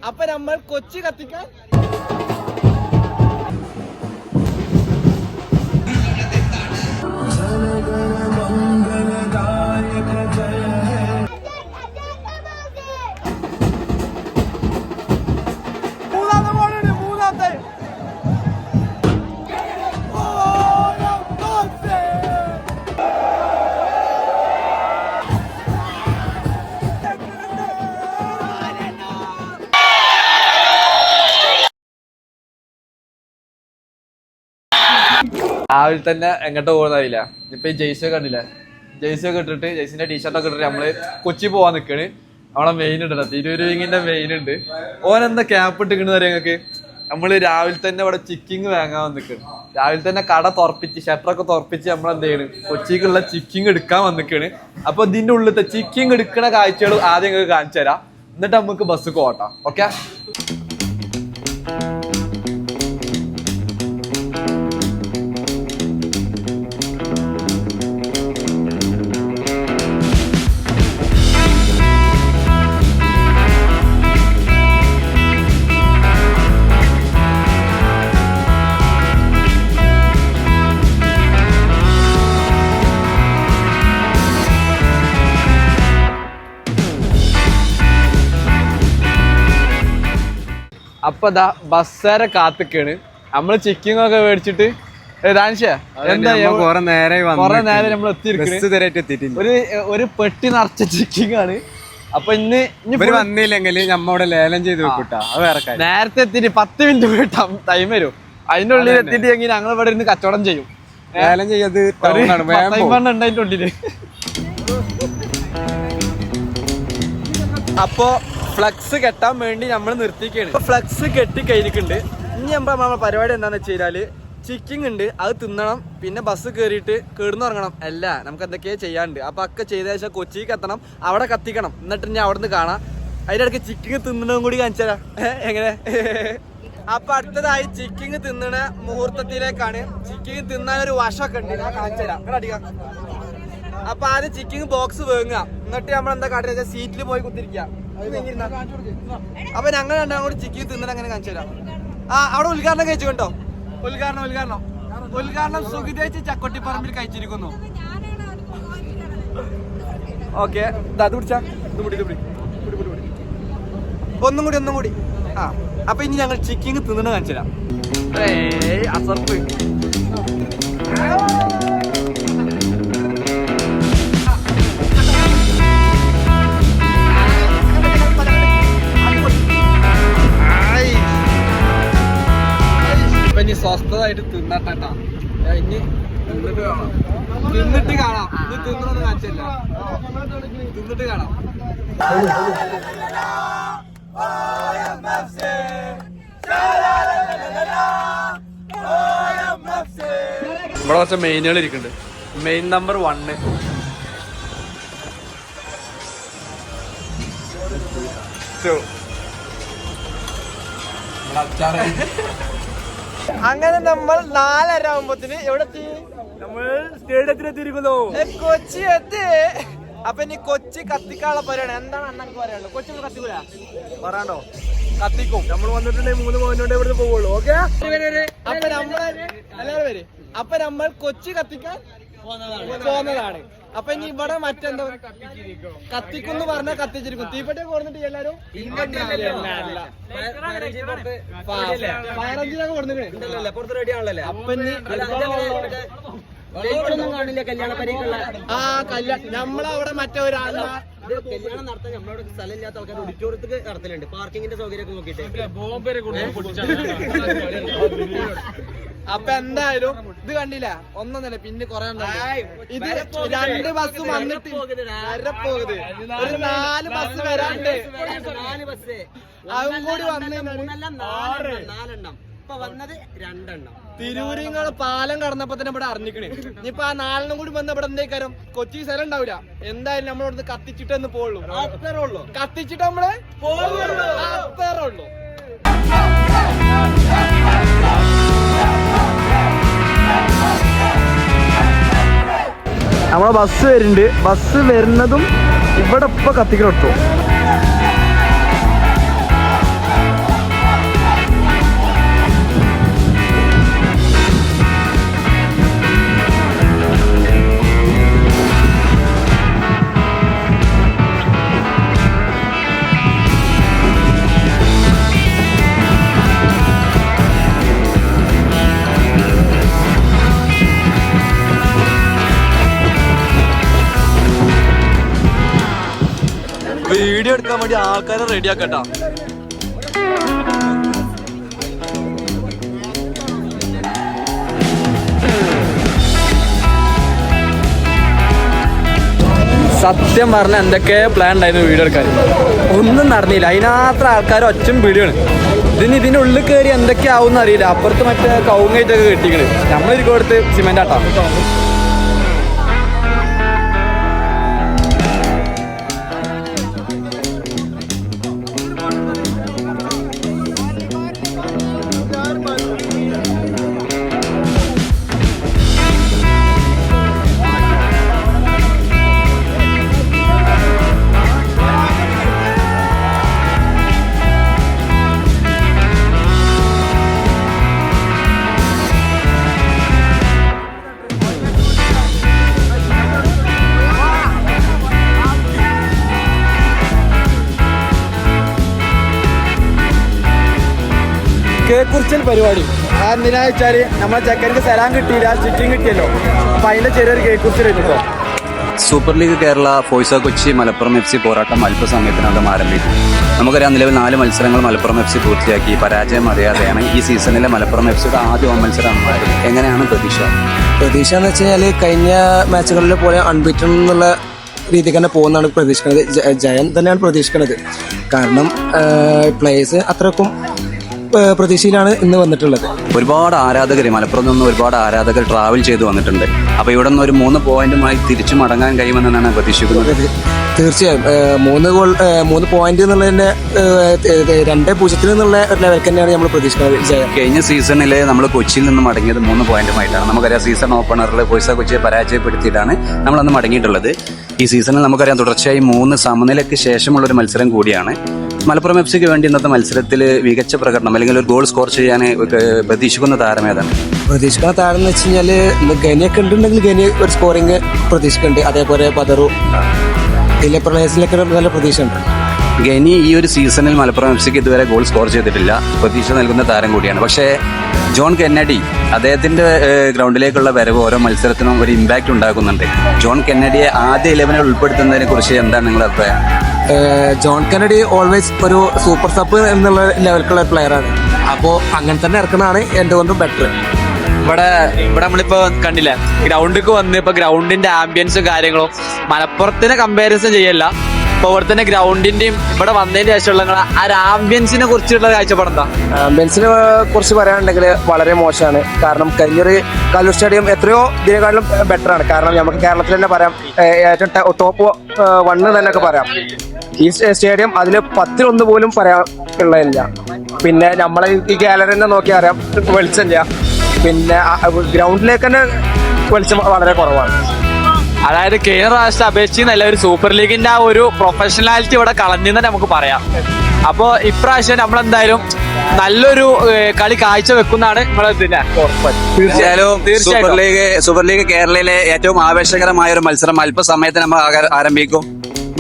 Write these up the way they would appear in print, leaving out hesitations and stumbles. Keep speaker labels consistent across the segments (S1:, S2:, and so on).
S1: അപ്പൊ നമ്മൾ കൊച്ചി കത്തിക്കാൻ
S2: രാവിലെ തന്നെ എങ്ങോട്ട് പോകുന്നറിയില്ല. ഇപ്പൊ ഈ ജെയ്സി കണ്ടില്ല, ജെയ്സി ഒക്കെ ഇട്ടിട്ട് ജെയ്സിന്റെ ടീഷർട്ടൊക്കെ ഇട്ടിട്ട് നമ്മള് കൊച്ചി പോവാൻ നിക്കണ്. നമ്മളെ മെയിൻ ഉണ്ടല്ലോ, തിരൂരിങ്ങിന്റെ മെയിൻ ഉണ്ട്. ഓനെന്താ ക്യാപ്പ് ഇട്ടിക്കണെന്ന് അറിയാം ഞങ്ങൾക്ക്. നമ്മള് രാവിലെ തന്നെ ഇവിടെ ചിക്കിങ് വാങ്ങാൻ നിൽക്കണം. രാവിലെ തന്നെ കട തുറപ്പിച്ച് ഷട്ടറൊക്കെ തുറപ്പിച്ച് നമ്മളെന്ത് ചെയ്യണ്, കൊച്ചിക്കുള്ള ചിക്കിങ് എടുക്കാൻ വന്നിക്കാണ്. അപ്പൊ ഇതിന്റെ ഉള്ളിലത്തെ ചിക്കിങ് എടുക്കുന്ന കാഴ്ചകൾ ആദ്യം ഞങ്ങൾക്ക് കാണിച്ചു തരാം, എന്നിട്ട് നമുക്ക് ബസ് പോട്ടാം. ഓക്കെ, അപ്പൊ ബസ്സേരെ കാത്തിക്കാണ്. നമ്മള് ചിക്കിങ് ഒക്കെ മേടിച്ചിട്ട് കൊറേ നേരം നമ്മൾ എത്തിയിരിക്കുന്നു. ഒരു പെട്ടി നിറച്ച ചിക്കിങ് ആണ്. അപ്പൊ ഇന്ന്
S1: വന്നില്ലെങ്കിൽ നമ്മവിടെ ലേലം ചെയ്ത് വെക്കൂട്ടാ.
S2: നേരത്തെ എത്തിയിട്ട് 10 മിനിറ്റ് ടൈം വരും. അതിന്റെ ഉള്ളിൽ എത്തിയിട്ട് ഞങ്ങൾ ഇവിടെ ഇരുന്ന് കച്ചവടം ചെയ്യും.
S1: ലേലം ചെയ്യത്
S2: ഉണ്ട് അതിന്റെ ഉള്ളില്. അപ്പൊ ഫ്ലക്സ് കെട്ടാൻ വേണ്ടി നമ്മൾ നിർത്തിക്കാണ്. ഫ്ലക്സ് കെട്ടി കഴിഞ്ഞിട്ടുണ്ട്. ഇനി നമ്മളെ പരിപാടി എന്താന്ന് വെച്ച് കഴിഞ്ഞാല് ചിക്കിങ് ഉണ്ട്, അത് തിന്നണം, പിന്നെ ബസ് കയറിയിട്ട് കിടന്നുറങ്ങണം. അല്ല, നമുക്ക് എന്തൊക്കെയാ ചെയ്യാണ്ട്. അപ്പൊ ഒക്കെ ചെയ്ത ശേഷം കൊച്ചിക്ക് എത്തണം, അവിടെ കത്തിക്കണം, എന്നിട്ട് ഇനി അവിടെ നിന്ന് കാണാം. അതിന്റെ ഇടയ്ക്ക് ചിക്കിങ് തിന്നണതും കൂടി കാണിച്ചു തരാം എങ്ങനെ. അപ്പൊ അടുത്തതായി ചിക്കിങ് തിന്നണ മുഹൂർത്തത്തിലേക്കാണ്. ചിക്കിങ് തിന്നാൻ ഒരു വശമൊക്കെ ഉണ്ട്, ഞാൻ കാണിച്ചു തരാം അടിക്കാം. അപ്പൊ ആദ്യം ചിക്കിങ് ബോക്സ് വേങ്ങുക, എന്നിട്ട് നമ്മളെന്താ കാട്ടുക, സീറ്റിൽ പോയി കുത്തിരിക്കുക. അപ്പൊ ഞങ്ങൾ രണ്ടാം കൂടി ചിക്കിങ് തിന്നണ അങ്ങനെ കാണിച്ചു തരാം. അവിടെ ഉദ്ഘാടനം കഴിച്ചു കേട്ടോ. ഉദ്ഘാടനം സുഖിതേച്ച് ചക്കൊട്ടിപ്പറമ്പിൽ കഴിച്ചിരിക്കുന്നു. ഓക്കെ, അത് പിടിച്ചാ, ഒന്നും കൂടി. അപ്പൊ ഇനി ഞങ്ങൾ ചിക്കിങ് തിന്നണ കാണിച്ചു തരാം. അസർപ്പ് ഇനി സ്വസ്ഥതായിട്ട് തിന്നട്ടാ. ഇനി തിന്നിട്ട് കാണാം. ഇത് തിന്നൊന്നും കാണിച്ചല്ല, തിന്നിട്ട് കാണാം. ഇവിടെ കുറച്ച് മെയിനുകൾ ഇരിക്കുന്നുണ്ട്. മെയിൻ നമ്പർ 1 അങ്ങനെ നമ്മൾ 4:30 ആകുമ്പോത്തിന് എവിടെ എത്തി? നമ്മൾ സ്റ്റേഡിയത്തിൽ എത്തിയിരിക്കുന്നു, കൊച്ചി എത്തി. അപ്പൊ ഇനി കൊച്ചി കത്തിക്കാനുള്ള പരിപാടി. എന്താണ് അണ്ണക്ക് പറയാനുള്ളത്? കൊച്ചി കത്തിക്കൂല പറയാണ്ടോ? കത്തിക്കും. നമ്മൾ വന്നിട്ടുണ്ടെങ്കിൽ 3 പോയിന്റ് ഇവിടുന്ന് പോവുള്ളൂ. ഓക്കെ, അപ്പൊ എല്ലാവരും വരും. അപ്പൊ നമ്മൾ കൊച്ചി കത്തിക്കാൻ പോന്നതാണ്. അപ്പൊ ഇനി ഇവിടെ മറ്റെന്താ കത്തിക്കുന്ന് പറഞ്ഞാൽ കത്തിച്ചിരിക്കും. തീപ്പെട്ടിയൊക്കെ കൊടുത്തിട്ട് എല്ലാരും ഫയറഞ്ചിനൊക്കെ കൊടുത്തിട്ട്. അപ്പൊ നമ്മളവിടെ മറ്റേ
S1: കല്യാണം നടത്താൻ നമ്മളവിടെ സ്ഥലമില്ലാത്ത ആൾക്കാർ ഓഡിറ്റോറിയത്തിൽ നടത്തലുണ്ട്. പാർക്കിങ്ങിന്റെ സൗകര്യമൊക്കെ നോക്കിയിട്ട്.
S2: അപ്പൊ എന്തായാലും ഇത് കണ്ടില്ല, ഒന്നൊന്നല്ല, പിന്നെ കൊറേ ഇത് 2 ബസ് വന്നിട്ട് വരപ്പോകുത്. ഒരു 4 ബസ് വരാണ്ട്, അതും കൂടി വന്ന്
S1: 4 ഇപ്പൊ വന്നത് 2 എണ്ണം.
S2: തിരൂരിങ്ങൾ പാലം കടന്നപ്പോ തന്നെ ഇവിടെ അറിഞ്ഞിക്കണേ. ഇനിയിപ്പൊ ആ 4 കൂടി വന്ന ഇവിടെ എന്തേക്കാരം കൊച്ചി സ്ഥലം ഉണ്ടാവില്ല. എന്തായാലും നമ്മളിവിടുന്ന് കത്തിച്ചിട്ടൊന്ന് പോവുള്ളൂ.
S1: അത്രേ ഉള്ളൂ.
S2: കത്തിച്ചിട്ട് നമ്മള് അത്രേ ഉള്ളൂ. നമ്മളെ ബസ് വരുന്നുണ്ട്. ബസ് വരുന്നതും ഇവിടെ ഇപ്പൊ കത്തിക്കലെടുത്തു. വീഡിയോ എടുക്കാൻ വേണ്ടി ആൾക്കാരെ റെഡി ആക്കട്ടാ. സത്യം പറഞ്ഞ എന്തൊക്കെ പ്ലാൻ ഉണ്ടായിരുന്നു വീഡിയോ എടുക്കാൻ, ഒന്നും നടന്നില്ല. അതിനത്ര ആൾക്കാർ ഒച്ചും വീഡിയോ ആണ്. ഇതിൻ്റെ ഉള്ളിൽ കയറി എന്തൊക്കെ ആവും അറിയില്ല. അപ്പുറത്ത് മറ്റേ കൗങ്ങായിട്ടൊക്കെ കെട്ടിക്കണ്, നമ്മളിരിക്കും കൊടുത്ത് സിമെന്റ് ആട്ടാ. കേക്കുറിച്ചൽ പരിപാടി എന്തിനാ വെച്ചാൽ നമ്മളെ ചെക്കർക്ക് സലാം കിട്ടിയില്ല, സ്റ്റിച്ചിങ് കിട്ടിയല്ലോ. അപ്പം അതിൻ്റെ ചെറിയൊരു കേക്കുറിച്ചൽ കിട്ടുമോ.
S3: സൂപ്പർ ലീഗ് കേരള, ഫോയ്സ കൊച്ചി, മലപ്പുറം FC പോരാട്ടം അല്പസമയത്തിനകം ആരംഭിക്കും. നമുക്കറിയാം, നിലവിൽ 4 മത്സരങ്ങൾ മലപ്പുറം FC പൂർത്തിയാക്കി. പരാജയം അറിയാതെയാണ് ഈ സീസണിലെ മലപ്പുറം FCയുടെ ആദ്യ മത്സരമായിരുന്നു. എങ്ങനെയാണ് പ്രതീക്ഷ
S4: എന്ന് വെച്ച് കഴിഞ്ഞാൽ കഴിഞ്ഞ മാച്ചുകളിലെ പോലെ അൺബീറ്റൺ എന്നുള്ള രീതിക്ക് തന്നെ പോകുന്നതാണ് പ്രതീക്ഷിക്കുന്നത്. ജയം തന്നെയാണ് പ്രതീക്ഷിക്കുന്നത്. കാരണം പ്ലേയേഴ്സ് അത്രക്കും പ്രതീക്ഷയിലാണ് ഇന്ന് വന്നിട്ടുള്ളത്.
S3: ഒരുപാട് ആരാധകർ മലപ്പുറത്ത് നിന്ന് ഒരുപാട് ആരാധകർ ട്രാവൽ ചെയ്ത് വന്നിട്ടുണ്ട്. അപ്പോൾ ഇവിടെ നിന്ന് ഒരു 3 പോയിന്റുമായി തിരിച്ചു മടങ്ങാൻ കഴിയുമെന്നാണ് പ്രതീക്ഷിക്കുന്നത്.
S4: തീർച്ചയായും 3 പോയിന്റ് എന്നുള്ളതിന്റെ 2-0 എന്നുള്ള ഒരു ലെവലിൽ തന്നെയാണ് നമ്മൾ പ്രതീക്ഷിക്കുന്നത് ജയം.
S3: കഴിഞ്ഞ സീസണിൽ നമ്മൾ കൊച്ചിയിൽ നിന്ന് മടങ്ങിയത് 3 പോയിന്റുമായിട്ടാണ്. നമുക്കറിയാം, സീസൺ ഓപ്പണറിൽ ഫോയ്സ കൊച്ചിയെ പരാജയപ്പെടുത്തിയിട്ടാണ് നമ്മളന്ന് മടങ്ങിയിട്ടുള്ളത്. ഈ സീസണിൽ നമുക്കറിയാം, തുടർച്ചയായി 3 സമനിലയ്ക്ക് ശേഷമുള്ളൊരു മത്സരം കൂടിയാണ്. മലപ്പുറം FCക്ക് വേണ്ടി ഇന്നത്തെ മത്സരത്തിൽ മികച്ച പ്രകടനം അല്ലെങ്കിൽ ഒരു ഗോൾ സ്കോർ ചെയ്യാൻ പ്രതീക്ഷിക്കുന്ന താരം ഏതാണ്?
S4: പ്രതീക്ഷിക്കുന്ന താരം എന്ന് വെച്ച് കഴിഞ്ഞാൽ ഗനിയൊക്കെ ഉണ്ടെങ്കിൽ ഗനി ഒരു സ്കോറിങ് പ്രതീക്ഷിക്കുന്നുണ്ട്. അതേപോലെ ബദറു, ഇതിലെ പ്ലേയേഴ്സിലൊക്കെ നല്ല പ്രതീക്ഷ ഉണ്ട്.
S3: ഗനി ഈ ഒരു സീസണിൽ മലപ്പുറം FCക്ക് ഇതുവരെ ഗോൾ സ്കോർ ചെയ്തിട്ടില്ല. പ്രതീക്ഷ നൽകുന്ന താരം കൂടിയാണ്. പക്ഷേ ജോൺ കെന്നഡി അദ്ദേഹത്തിന്റെ ഗ്രൗണ്ടിലേക്കുള്ള വരവ് ഓരോ മത്സരത്തിനും ഒരു ഇമ്പാക്റ്റ് ഉണ്ടാക്കുന്നുണ്ട്. ജോൺ കെന്നഡിയെ ആദ്യ 11-ൽ ഉൾപ്പെടുത്തുന്നതിനെ കുറിച്ച് എന്താണ് നിങ്ങളുടെ അഭിപ്രായം?
S4: ജോൺ കെന്നഡി ഓൾവേസ് ഒരു സൂപ്പർ സബ് എന്നുള്ള ലെവലിലുള്ള പ്ലെയറാണ്. അപ്പോൾ അങ്ങനെ തന്നെ ഇറക്കണതാണ് എന്തുകൊണ്ടും ബെറ്റർ.
S2: ഇവിടെ നമ്മളിപ്പോ കണ്ടില്ലേ, ഗ്രൗണ്ടിലേക്ക് വന്ന് ഇപ്പൊ ഗ്രൗണ്ടിന്റെ ആംബിയൻസും കാര്യങ്ങളും മലപ്പുറത്തിനെ കമ്പാരിസൺ ചെയ്യല്ല. ഇപ്പൊ ഇവിടെ തന്നെ ഗ്രൗണ്ടിന്റെയും ഇവിടെ വന്നതിന് ശേഷമുള്ള ആ ഒരു ആംബിയൻസിനെ കുറിച്ചുള്ള കാഴ്ചപ്പാട് എന്താ?
S4: ആംബിയൻസിനെ കുറിച്ച് പറയാനുണ്ടെങ്കിൽ വളരെ മോശമാണ്. കാരണം കഴിഞ്ഞൊരു കല്ലൂർ സ്റ്റേഡിയം എത്രയോ ഇതിനെക്കാളും ബെറ്ററാണ്. കാരണം നമുക്ക് കേരളത്തിൽ തന്നെ പറയാം, ഏറ്റവും ടോപ്പ് 1 തന്നെയൊക്കെ പറയാം. ഈ സ്റ്റേഡിയം അതിൽ 10-1 പോലും പറയാനുള്ളതില്ല. പിന്നെ നമ്മളെ ഈ ഗാലറി തന്നെ നോക്കിയാൽ അറിയാം, വെളിച്ചമില്ല. പിന്നെ ഗ്രൗണ്ടിലേക്ക് തന്നെ വെളിച്ചം വളരെ കുറവാണ്.
S2: അതായത് കഴിഞ്ഞ പ്രാവശ്യത്തെ അപേക്ഷിച്ച് നല്ല ഒരു സൂപ്പർ ലീഗിന്റെ ആ ഒരു പ്രൊഫഷണാലിറ്റി ഇവിടെ കളഞ്ഞെന്ന് നമുക്ക് പറയാം. അപ്പോൾ ഇപ്രാവശ്യം നമ്മളെന്തായാലും നല്ലൊരു കളി കാഴ്ച വെക്കുന്നതാണ് നമ്മളെ ഇതിന്റെ.
S3: തീർച്ചയായും സൂപ്പർ ലീഗ് കേരളയിലെ ഏറ്റവും ആവേശകരമായ ഒരു മത്സരം അല്പസമയത്ത് നമ്മൾ ആരംഭിക്കും.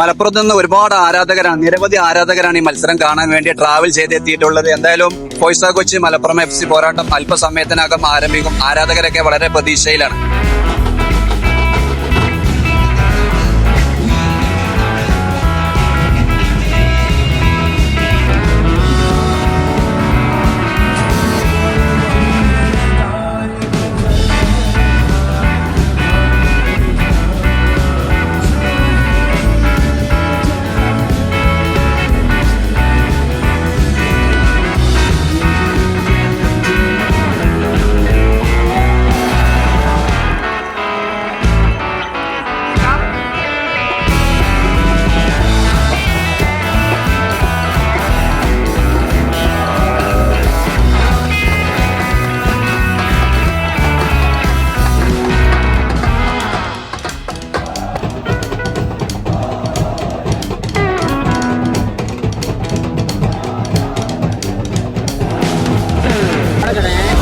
S3: മലപ്പുറത്ത് നിന്ന് ഒരുപാട് ആരാധകരാണ്, നിരവധി ആരാധകരാണ് ഈ മത്സരം കാണാൻ വേണ്ടി ട്രാവൽ ചെയ്തെത്തിയിട്ടുള്ളത്. എന്തായാലും ഫോയ്സ കൊച്ചി മലപ്പുറം FC പോരാട്ടം അല്പസമയത്തിനകം ആരംഭിക്കും. ആരാധകരൊക്കെ വളരെ പ്രതീക്ഷയിലാണ്.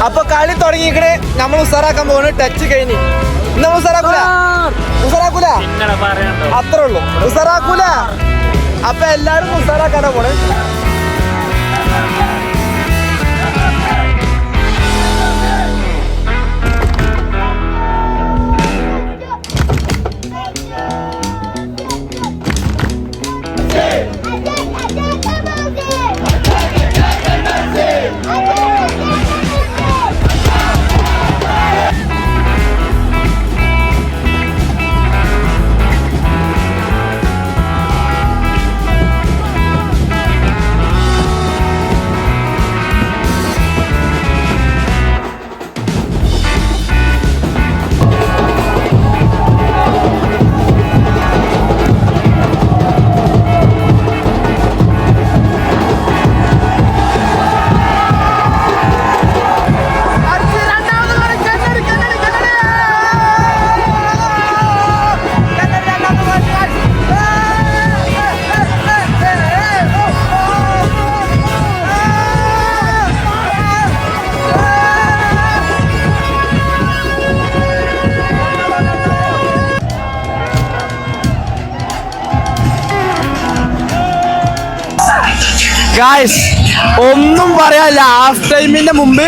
S2: അപ്പൊ കളി തുടങ്ങിയിക്കണേ, നമ്മൾ ഉസാറാക്കാൻ പോകണ്. ടച്ച് കഴിഞ്ഞ് ഇന്ന് ഉസാറാക്കൂല അത്രേ ഉള്ളൂ, ഉസാറാക്കൂല. അപ്പൊ എല്ലാരും ഉസാറാക്കാനാ പോണ്. ഗായ്സ് ഒന്നും പറയാനില്ല. ഹാഫ് ടൈമിന്റെ മുമ്പ്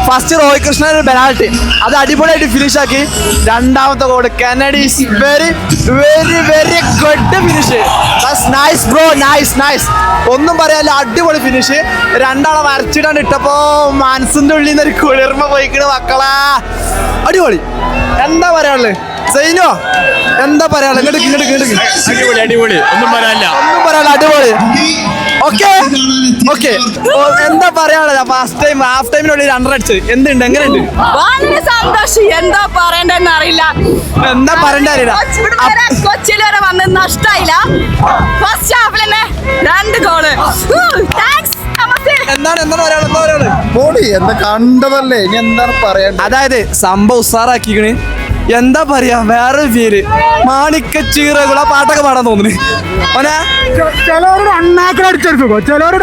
S2: ഫസ്റ്റ് റോയ് കൃഷ്ണൻ ഒരു പെനാൾട്ടി അത് അടിപൊളിയായിട്ട് ഫിനിഷ് ആക്കി. രണ്ടാമത്തെ goal Kennedy is very very very good finish. Nice bro, nice nice. ഒന്നും പറയാനില്ല, അടിപൊളി ഫിനിഷ്. രണ്ടാളെ വരച്ചിട്ടാണ് ഇട്ടപ്പോ മനസ്സിന്റെ ഉള്ളിൽ നിന്ന് ഒരു കുളിർമ പോയിക്കണ മക്കളാ. അടിപൊളി. എന്താ പറയാനുള്ളത് സൈനോ? എന്താ പറയാനുള്ളത്?
S5: അടിപൊളി അടിപൊളി, ഒന്നും പറയാനില്ല.
S2: ഒന്നും പറയാനില്ല, അടിപൊളി. ഓക്കെ ഓക്കെ, എന്താ പറയാനുള്ളത്? ഫസ്റ്റ് ടൈം ഹാഫ് ടൈമിനുള്ളിൽ രണ്ടര അടിച്ച് എന്തുണ്ട്, എങ്ങനെയുണ്ട്?
S6: വളരെ സന്തോഷം. എന്താ പറയണ്ടെന്ന് അറിയില്ല.
S2: എന്താ പറയണ്ട അറിയില്ല.
S6: കൊച്ചിയിൽ വരെ വന്ന് നഷ്ടായില്ല. ഫസ്റ്റ് ഹാഫിൽ തന്നെ 2 ഗോള്.
S2: എന്താണ് പറയാനുള്ളത്?
S7: പോടി എന്താ കണ്ടതല്ലേ, ഇനി എന്താണ് പറയണ്ടത്?
S2: അതായത് സംഭവം ഉസാറാക്കിക്കണ്. എന്താ പറയാ, വേറെ ഫീല്. മാണിക്കച്ചീറകൾ ആ പാട്ടൊക്കെ പാടാൻ തോന്നുന്നു.
S7: ചിലവരുടെ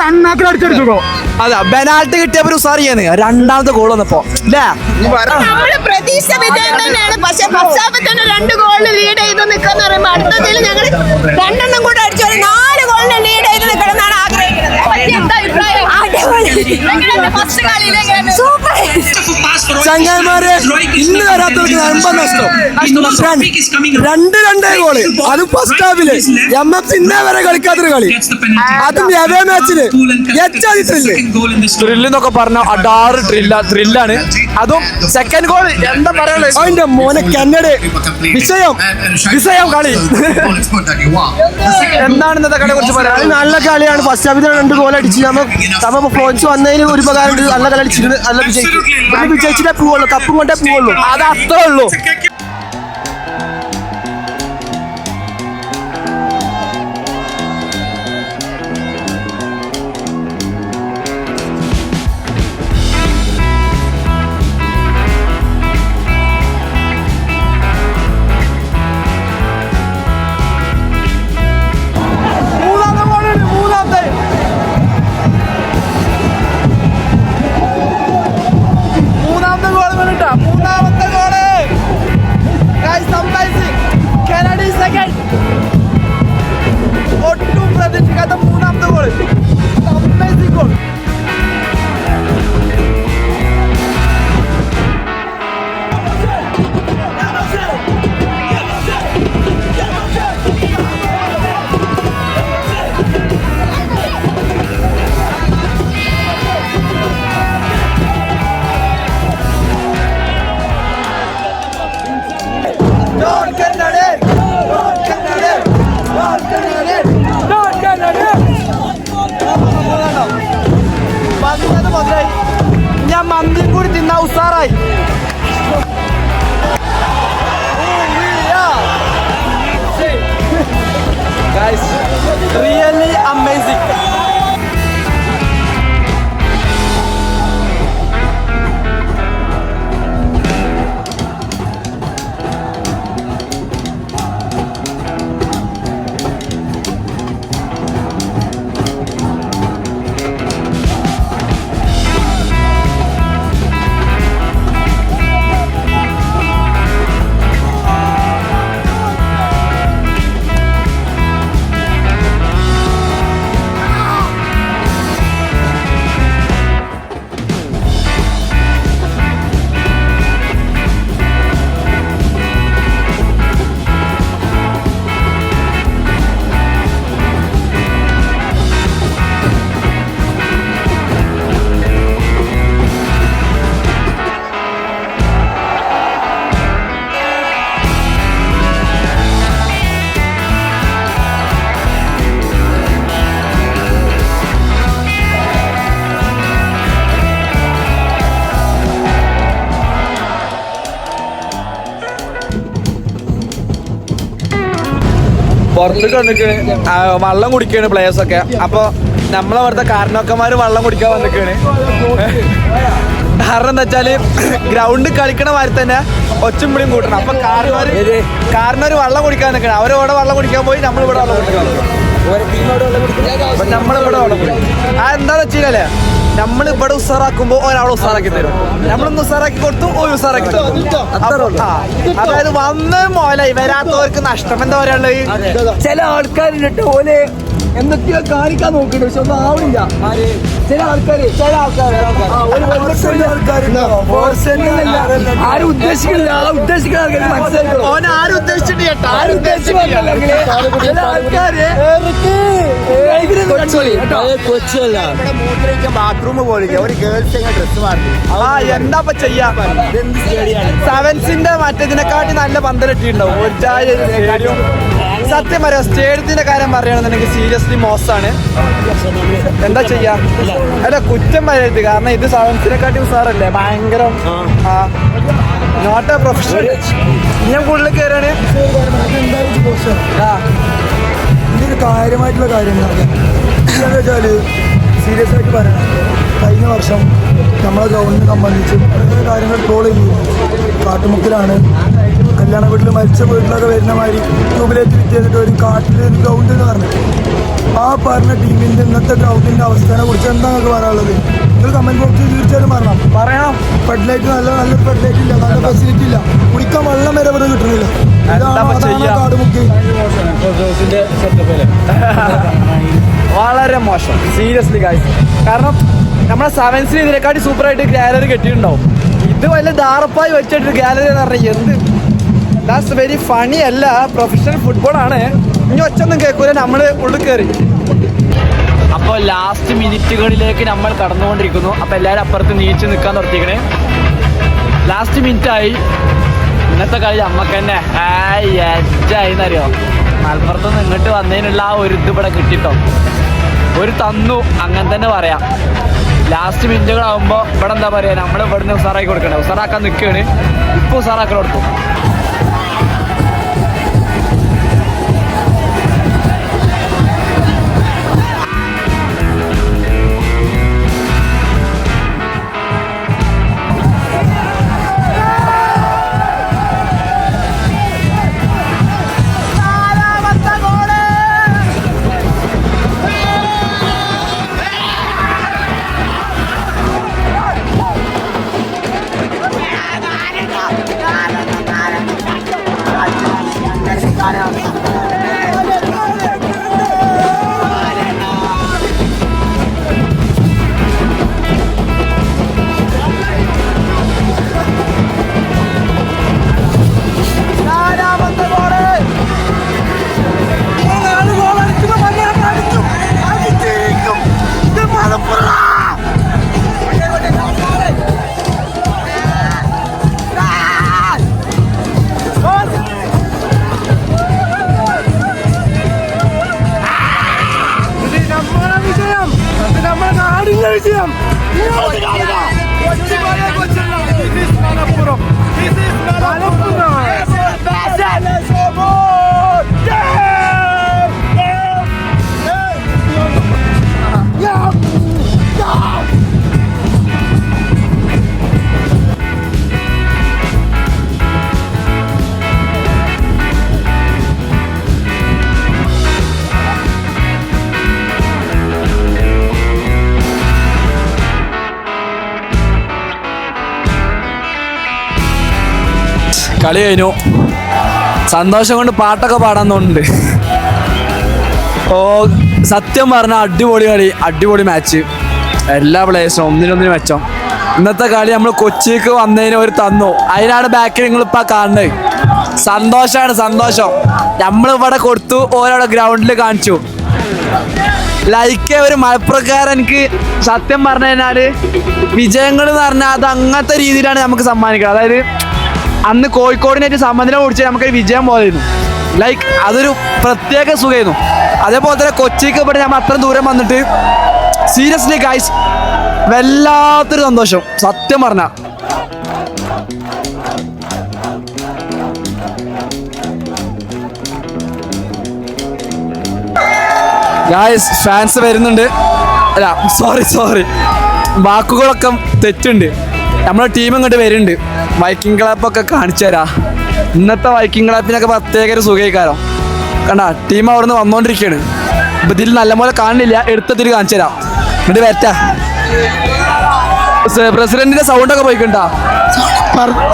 S7: അണ്ണാക്കിലടിച്ചെടുക്കോ.
S2: അതാ പെനാൽറ്റി കിട്ടിയപ്പോ ഉസാറിയാന്ന്. രണ്ടാമത്തെ ഗോൾ വന്നപ്പോ
S6: നമ്മള് പ്രതീക്ഷ വിജയം തന്നെയാണ്. പക്ഷെ ഫസ്റ്റ് ഹാഫിൽ തന്നെ 2 ഗോളിന് ലീഡ് ചെയ്ത് നിൽക്കാന്ന് പറയുമ്പോ അടുത്തതിൽ ഞങ്ങൾ 2 കൂടെ അടിച്ചു 4 ഗോളിന് ലീഡ് ചെയ്ത് നിൽക്കണം എന്നാണ് ആഗ്രഹിക്കുന്നത്. എന്താ അഭിപ്രായം? ഫസ്റ്റ് കളിയിലേക്ക് സൂപ്പർ.
S2: ചങ്ങായിമാരെ ഇന്ന് വരാത്തവർക്ക് നമ്പർ നഷ്ടം. 2 ഗോള്, അത് ഫസ്റ്റ് ഹാഫില്. MF ഇന്നേ വരെ കളിക്കാത്തൊരു കളി, അതും എവേ മാച്ചില് ത്രില്ലെന്നൊക്കെ പറഞ്ഞ അടാറ് ത്രില്ലാണ്. അതും സെക്കൻഡ് ഗോൾ എന്താ പറയാനുള്ളത്? അതിന്റെ മോനെ കന്നഡ വിഷയം കളി. എന്താണ് ഇന്നത്തെ കളിയെ കുറിച്ച് പറയാൻ?
S4: നല്ല കളിയാണ്. ഫസ്റ്റ് ഹാഫിൽ 2 ഗോൾ അടിച്ച് നമ്മൾ പോയിന്റ്സ് വന്നതിന് ഒരു ഉപകാരം. നല്ല കളി അടിച്ചിട്ട് നല്ല വിജയിച്ചിട്ടേ പോവുള്ളൂ, കപ്പും കൊണ്ടേ പോവുള്ളൂ.
S2: അത് അത്രേ ഉള്ളൂ. മൂന്നാമത്തെ ഗോള് ഒട്ടും പ്രതീക്ഷിക്കാത്ത മൂന്നാമത്തെ ഗോള്. Amazing goal. ഞാൻ മന്തിയും കൂടി തിന്നാ ഉസാറായി. Really amazing. പുറത്തേക്ക് വന്നിക്കാണ്, വെള്ളം കുടിക്കാണ് പ്ലേയേഴ്സ് ഒക്കെ. അപ്പൊ നമ്മളവിടുത്തെ കാരണവക്കന്മാര് വെള്ളം കുടിക്കാൻ വന്നിക്കാണ്. കാരണം എന്താ വെച്ചാല് ഗ്രൗണ്ട് കളിക്കണ മാതിരി തന്നെ ഒച്ചും വിളിയും കൂട്ടണം. അപ്പൊ കാരണവര് വെള്ളം കുടിക്കാൻ നിൽക്കണം. അവരവിടെ വെള്ളം കുടിക്കാൻ പോയി, നമ്മളിവിടെ വെള്ളം കുടിക്കാൻ നമ്മളിവിടെ വെള്ളം കുടിക്കും. ആ എന്താന്ന് വെച്ചാലേ നമ്മൾ ഇവിടെ ഉസാറാക്കുമ്പോ ഒരാൾ ഉസാറാക്കി തരും, നമ്മളൊന്ന് ഉസാറാക്കി കൊടുത്തു ഒരു ഉസാറാക്കി തരും. അതായത് വന്ന് മോലായി വരാത്തവർക്ക് നഷ്ടം. എന്താ പറയാനുള്ളത്?
S4: ചില ആൾക്കാരുണ്ട് ഓല്
S2: എന്തൊക്കെയോ കാണിക്കാൻ നോക്കുന്നുണ്ട്, പക്ഷെ ഒന്നും ആവില്ല. ചില ആൾക്കാര് ആരും ഉദ്ദേശിക്കുന്നില്ല, ഉദ്ദേശിക്കുന്ന ആൾക്കാർ മനസ്സിലാക്കണം. ആരും ഉദ്ദേശിച്ചിട്ട് ചില ആൾക്കാര്
S7: ബാത്റൂം പോലില്ല, ഒരു ഗേൾസ് ഡ്രസ് മാറി.
S2: എന്താ ചെയ്യാ? സെവൻസിന്റെ മറ്റേതിനെക്കാട്ടി നല്ല പന്തലിട്ടുണ്ടാവും. സത്യം പറയാം, സ്റ്റേഡിയത്തിന്റെ കാര്യം പറയുകയാണെന്നുണ്ടെങ്കിൽ സീരിയസ്ലി മോശമാണ്. എന്താ ചെയ്യാ? അല്ല, കുറ്റം പറയരുത്, കാരണം ഇത് സെവൻസിനെക്കാട്ടി ഉസാറല്ലേ, ഭയങ്കര നോട്ട് എ പ്രൊഫഷണൽ. ഞാൻ കൂടുതൽ കയറാണ്.
S7: ഇതൊരു കാര്യമായിട്ടുള്ള കാര്യം എന്താ വെച്ചാല് സീരിയസ് ആയിട്ട് പറയണം. കഴിഞ്ഞ വർഷം നമ്മളെ ഗവൺമെന്റ് സംബന്ധിച്ച് വളരെ കാര്യങ്ങൾ ട്രോൾ ചെയ്യുന്നു. കാട്ടുമുക്കിലാണ് കല്യാണ വീട്ടിൽ മരിച്ച വീട്ടിലൊക്കെ വരുന്ന മാതിരി ട്യൂബിലേക്ക് വിറ്റിട്ട് ഒരു കാട്ടിൽ ഒരു ഗ്രൗണ്ട് എന്ന് പറഞ്ഞു. ആ പറഞ്ഞ ടീമിന്റെ ഇന്നത്തെ ഗ്രൗണ്ടിന്റെ അവസ്ഥയെ കുറിച്ച് എന്താ നിങ്ങൾക്ക് പറയാനുള്ളത്? നിങ്ങൾ കമന്റ് ബോക്സിൽ തീർച്ചയായും പറയണം. ഫെഡ് ലൈറ്റ് നല്ല ഫെഡ് ലൈറ്റ് ഇല്ല, നല്ല ഫെസിലിറ്റി ഇല്ല, കുടിക്കാൻ വെള്ളം വരെ ഇവിടെ കിട്ടുന്നില്ല. കാടുമുക്കി
S2: വളരെ മോശം, സീരിയസ്ലി ഗൈസ്. കാരണം നമ്മളെ സെവൻസിന് ഇതിനെക്കാട്ടി സൂപ്പറായിട്ട് ഗാലറി കെട്ടിയിട്ടുണ്ടാവും. ഇത് വല്ല ദാറപ്പായി വെച്ചിട്ട് ഗാലറി എന്ന് പറഞ്ഞാൽ എന്ത്? ദാറ്റ്സ് വെരി ഫണി അല്ല, പ്രൊഫഷണൽ ഫുട്ബോളാണ്. ഇനി ഒച്ചൊന്നും കേൾക്കൂല, നമ്മൾ ഉള്ളിൽ കയറി. അപ്പോൾ ലാസ്റ്റ് മിനിറ്റുകളിലേക്ക് നമ്മൾ കടന്നുകൊണ്ടിരിക്കുന്നു. അപ്പോൾ എല്ലാവരും അപ്പുറത്ത് നീച്ച് നിൽക്കാൻ നിർത്തിക്കണേ. ലാസ്റ്റ് മിനിറ്റായി. ഇന്നത്തെ കളി നമ്മക്ക് തന്നെ എന്നറിയോ, മലപ്പുറത്തുനിന്ന് ഇങ്ങോട്ട് വന്നതിനുള്ള ആ ഒരു ഇത് ഇവിടെ കിട്ടിട്ടോ, ഒരു തന്നു അങ്ങനെ തന്നെ പറയാം. ലാസ്റ്റ് മിനിറ്റുകളാകുമ്പോൾ ഇവിടെ എന്താ പറയുക, നമ്മൾ ഇവിടുന്ന് ഉസാറാക്കി കൊടുക്കണേ, ഉസാറാക്കാൻ നിൽക്കുകയാണ്. ഇപ്പോൾ ഉസാറാക്കാൻ കൊടുത്തു. കളി കഴിഞ്ഞു. സന്തോഷം കൊണ്ട് പാട്ടൊക്കെ പാടാൻ തോന്നുന്നുണ്ട്. ഓ, സത്യം പറഞ്ഞാൽ അടിപൊളി കളി, അടിപൊളി മാച്ച്. എല്ലാ പ്ലേയേഴ്സും ഒന്നിനൊന്നിന് മെച്ചം. ഇന്നത്തെ കളി നമ്മൾ കൊച്ചിക്ക് വന്നതിന് ഒരു തന്നു, അതിനാണ് ബാക്കിൽ നിങ്ങളിപ്പോൾ കാണുന്നത്. സന്തോഷമാണ്, സന്തോഷം. നമ്മളിവിടെ കൊടുത്തു, ഓരോടെ ഗ്രൗണ്ടിൽ കാണിച്ചു. ലൈക്ക് ഒരു മലപ്പുറക്കാരൻ എനിക്ക് സത്യം പറഞ്ഞു കഴിഞ്ഞാൽ വിജയങ്ങൾ എന്ന് പറഞ്ഞാൽ അത് അങ്ങനത്തെ രീതിയിലാണ് നമുക്ക് സമ്മാനിക്കുന്നത്. അതായത് അന്ന് കോഴിക്കോടിനായിട്ട് സമനില ഓടിച്ച് നമുക്കൊരു വിജയം പോലെയായിരുന്നു. ലൈക്ക് അതൊരു പ്രത്യേക സുഖമായിരുന്നു. അതേപോലെ തന്നെ കൊച്ചിക്ക് ഇവിടെ നമ്മൾ അത്ര ദൂരം വന്നിട്ട് സീരിയസ്ലി ഗൈസ് വല്ലാത്തൊരു സന്തോഷം സത്യം പറഞ്ഞ. ഗൈസ് ഫാൻസ് വരുന്നുണ്ട്. അല്ല സോറി വാക്കുകളൊക്കെ തെറ്റുണ്ട്. നമ്മളെ ടീം ഇങ്ങോട്ട് വരുന്നുണ്ട്. വൈക്കിംഗ് ക്ലബ്ബൊക്കെ കാണിച്ചു തരാം. ഇന്നത്തെ വൈക്കിംഗ് ക്ലബിനൊക്കെ പ്രത്യേക ഒരു സുഖീകാരം കണ്ട. ടീം അവിടെ നിന്ന് വന്നുകൊണ്ടിരിക്കുകയാണ്. ഇപ്പം ഇതിൽ നല്ലപോലെ കാണുന്നില്ല, എടുത്തതിൽ കാണിച്ചു തരാം. എന്നിട്ട് വരട്ടാ. പ്രസിഡന്റിന്റെ സൗണ്ടൊക്കെ പോയിക്കണ്ടാ,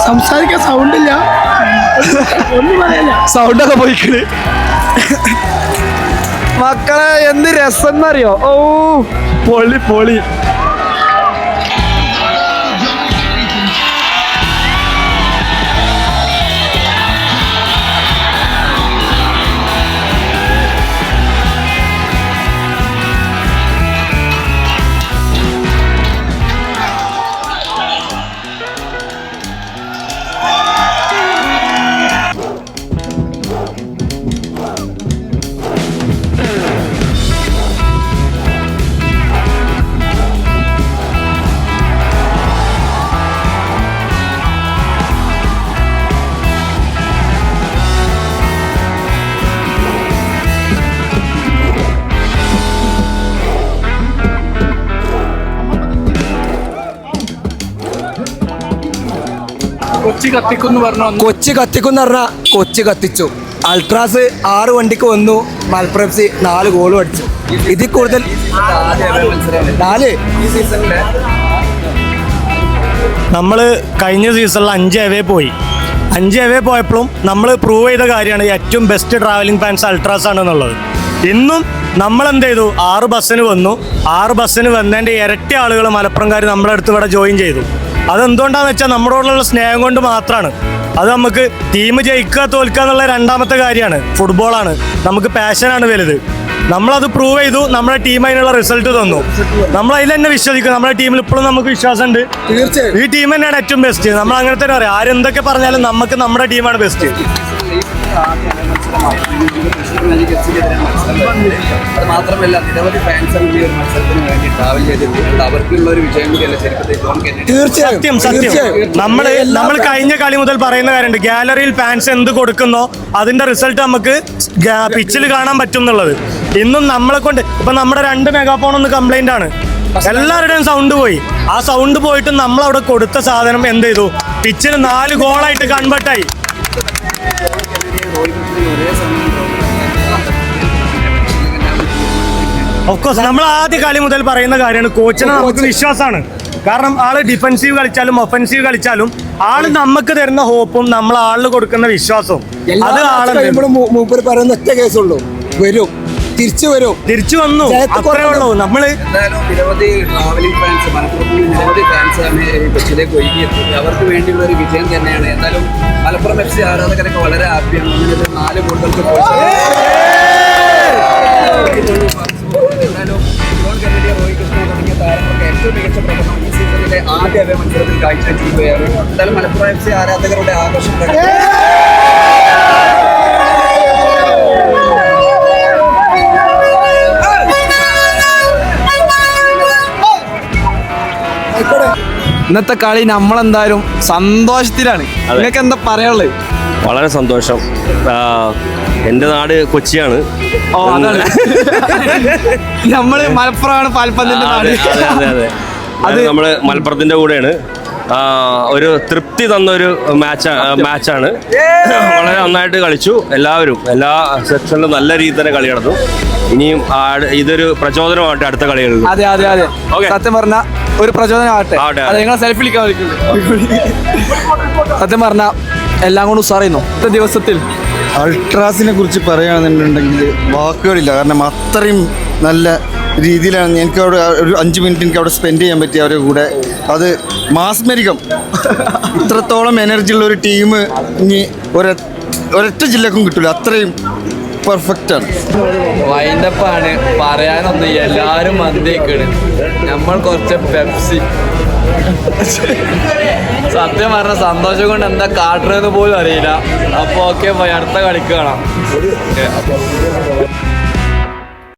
S7: സംസാരിക്കാൻ സൗണ്ടില്ല,
S2: സൗണ്ടൊക്കെ പോയിക്കണ്. മക്കളെ എന്ത് രസം എന്നറിയോ? ഓ പൊളി പൊളി.
S5: കൊച്ചി കത്തിക്കുന്നു പറഞ്ഞ
S4: കൊച്ചി കത്തിച്ചു. അൾട്രാസ് 6 വണ്ടിക്ക് വന്നു, മലപ്പുറം FC 4 ഗോളും അടിച്ചു. ഇതിൽ കൂടുതൽ 4.
S8: നമ്മൾ കഴിഞ്ഞ സീസണിൽ 5 അവേ പോയി. 5 അവേ പോയപ്പോഴും നമ്മൾ പ്രൂവ് ചെയ്ത കാര്യമാണ് ഏറ്റവും ബെസ്റ്റ് ട്രാവലിംഗ് ഫാൻസ് അൾട്രാസ് ആണെന്നുള്ളത്. ഇന്നും നമ്മൾ എന്ത് ചെയ്തു? 6 ബസ്സിന് വന്നു. 6 ബസ്സിന് വന്നതിൻ്റെ ഇരട്ടി ആളുകൾ മലപ്പുറംകാർ നമ്മുടെ അടുത്ത് ഇവിടെ ജോയിൻ ചെയ്തു. അതെന്തുകൊണ്ടാണെന്ന് വെച്ചാൽ നമ്മളോടുള്ള സ്നേഹം കൊണ്ട് മാത്രമാണ്. അത് നമുക്ക് ടീം ജയിക്കുക തോൽക്കുക എന്നുള്ള രണ്ടാമത്തെ കാര്യമാണ്. ഫുട്ബോളാണ്, നമുക്ക് പാഷനാണ് വലുത്. നമ്മളത് പ്രൂവ് ചെയ്തു. നമ്മുടെ ടീം അതിനുള്ള റിസൾട്ട് തന്നു. നമ്മൾ അതിൽ തന്നെ വിശ്വസിക്കും. നമ്മുടെ ടീമിൽ ഇപ്പോഴും നമുക്ക് വിശ്വാസമുണ്ട്. തീർച്ചയായും ഈ ടീം തന്നെയാണ് ഏറ്റവും ബെസ്റ്റ്. നമ്മൾ അങ്ങനെ തന്നെ പറയാം. ആരെന്തൊക്കെ പറഞ്ഞാലും നമുക്ക് നമ്മുടെ ടീമാണ് ബെസ്റ്റ്.
S3: അത് മാത്രമല്ല, നിരവധി ഫാൻസ് ഈ ഒരു മത്സരത്തിന് വേണ്ടി ട്രാവൽ ചെയ്തിട്ടുണ്ട്. അവർക്കുള്ള ഒരു വിജയം കൂടിയല്ല ശരിക്കും.
S8: സത്യം. നമ്മൾ കഴിഞ്ഞ കളി മുതൽ പറയുന്ന കാര്യമുണ്ട്. ഗാലറിയിൽ ഫാൻസ് എന്ത് കൊടുക്കുന്നോ അതിന്റെ റിസൾട്ട് നമുക്ക് പിച്ചിൽ കാണാൻ പറ്റും എന്നുള്ളത്. ഇന്നും നമ്മളെ കൊണ്ട് ഇപ്പൊ നമ്മുടെ 2 മെഗാഫോൺ ഒന്ന് കംപ്ലൈന്റ് ആണ്. എല്ലാവരുടെയും സൗണ്ട് പോയി. ആ സൗണ്ട് പോയിട്ട് നമ്മൾ അവിടെ കൊടുത്ത സാധനം എന്ത് ചെയ്തു? പിച്ചിന് 4 ഗോളായിട്ട് കൺവേർട്ടായി. ഓഫ്കോഴ്സ് നമ്മൾ ആദ്യ കളി മുതൽ പറയുന്ന കാര്യമാണ്. കോച്ചിനെ നമുക്ക് വിശ്വാസമാണ്. കാരണം ആള് ഡിഫൻസീവ് കളിച്ചാലും ഒഫൻസീവ് കളിച്ചാലും ആള് നമുക്ക് തരുന്ന ഹോപ്പും നമ്മൾ ആളിന് കൊടുക്കുന്ന വിശ്വാസവും അത്
S4: മൂപ്പര് പറയുന്ന ഒറ്റ കേസുള്ളൂ, വരും, തിരിച്ചു വന്നു. അത്രേ ഉള്ളൂ. നമ്മള്
S3: നിരവധി ട്രാവലിംഗ് ഫാൻസ്, മലപ്പുറത്ത് നിരവധി ഫാൻസാണ് കൊച്ചിയിലേക്ക് ഒഴുകിയെത്തുന്നത്. അവർക്ക് വേണ്ടിയുള്ള ഒരു വിജയം തന്നെയാണ്. എന്നാലും മലപ്പുറം FC ആരാധകരൊക്കെ വളരെ ഹാപ്പിയാണ്. 4 ഗോളുകൾക്ക് തുടങ്ങിയ താരങ്ങൾക്ക് ഏറ്റവും മികച്ച പ്രകടനം ഈ സീസണിലെ ആദ്യ അവേ മത്സരത്തിൽ കാഴ്ചവെച്ചിരിക്കുകയാണ്. എന്തായാലും മലപ്പുറം FC ആരാധകരുടെ ആഘോഷം
S2: ഇന്നത്തെ കളി നമ്മളെന്തായാലും സന്തോഷത്തിലാണ്. നിങ്ങൾക്ക് എന്താ പറയാനുള്ളത്?
S9: വളരെ സന്തോഷം. എൻ്റെ നാട് കൊച്ചിയാണ്.
S2: നമ്മള് മലപ്പുറമാണ്, പാൽപ്പന്തിന്റെ നാട്.
S9: അതെ. അത് നമ്മള് മലപ്പുറത്തിന്റെ കൂടെയാണ്. ഒരു തൃപ്തി തന്നൊരു മാച്ചാണ്. വളരെ നന്നായിട്ട് കളിച്ചു. എല്ലാവരും എല്ലാ സെക്ഷനിലും നല്ല രീതിയിൽ തന്നെ കളി നടന്നു. ഇനിയും ഇതൊരു പ്രചോദനമാവട്ടെ അടുത്ത കളികളിൽ.
S2: അതെ. സത്യം പറഞ്ഞ ഒരു പ്രചോദനമാവട്ടെ. നിങ്ങൾ സെൽഫി വിളിക്കാൻ വിളിക്കുന്നു. സത്യം പറഞ്ഞ എല്ലാം കൊണ്ട് ഉസാറായിരുന്നു ഇന്നത്തെ ദിവസത്തിൽ.
S7: അൾട്രാസിനെ കുറിച്ച് പറയുകയാണെന്നുണ്ടെങ്കിൽ വാക്കുകളില്ല. കാരണം അത്രയും നല്ല രീതിയിലാണ് എനിക്ക് അവിടെ ഒരു 5 മിനിറ്റ് എനിക്ക് അവിടെ സ്പെൻഡ് ചെയ്യാൻ പറ്റി അവരുടെ കൂടെ. അത് മാസ്മരികം. ഇത്രത്തോളം എനർജി ഉള്ള ഒരു ടീം ഇനി ഒരൊറ്റ ജില്ലക്കും കിട്ടില്ല. അത്രയും പെർഫെക്റ്റ് ആണ്.
S2: വൈൻഡപ്പാണ്, പറയാനൊന്നും എല്ലാവരും മന്തിയൊക്കെയാണ്. നമ്മൾ കുറച്ച് പെപ്സി. സത്യം പറഞ്ഞ സന്തോഷം കൊണ്ട് എന്താ കാട്ടണമെന്ന് പോലും അറിയില്ല. അപ്പോൾ ഓക്കെ, അടുത്ത കളിക്ക് കാണാം.